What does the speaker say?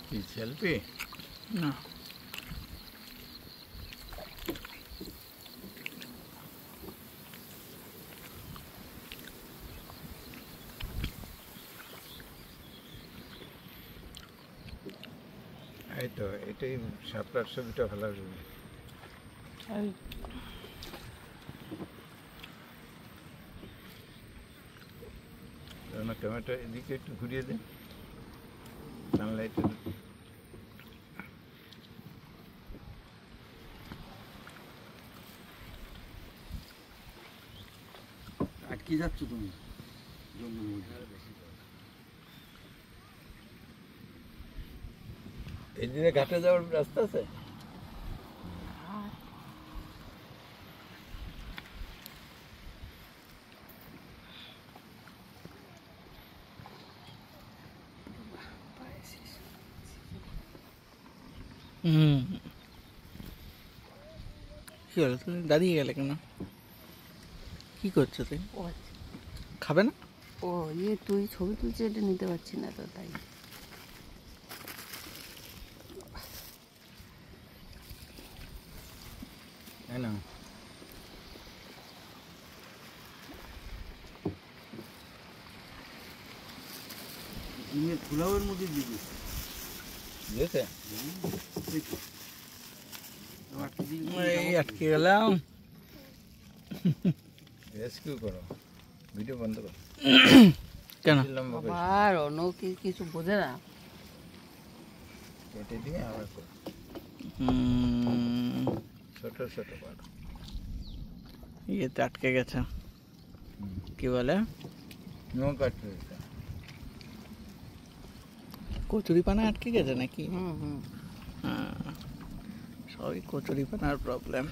কি সেলফি না এই তো এটাই শাপলার ছবিটা ভালো লাগবে। ক্যামেরাটা এদিকে একটু ঘুরিয়ে দেন, সানলাইটে আটকে যাচ্ছ তুমি। এই দিনে ঘাটে যাওয়ার রাস্তা আছে। কি হলো, তুমি দাঁড়িয়ে গেলে কেন? কি করছো তুমি? ও আচ্ছা, খাবে না? ও তুই ছবি তুলছে, এটা নিতে পারছি না তো, তাই। হ্যাঁ না, ডিমের ফুলাওয়ের মধ্যে দিবি। বুঝেছে? এই আটকে গেলাম। রেস্কিউ করো, ভিডিও বন্ধ করো। কেন? লম্বা করে আবার অন্য কিছু বোঝে না। কেটে দিয়ে আবার করো, ছোট ছোট করো। ইয়েতে আটকে গেছে, কি বলে, নো কাটতে দিতে। কচুরি পানা আটকে গেছে নাকি? হুম হুম। সবই কচুরি পানার প্রবলেম।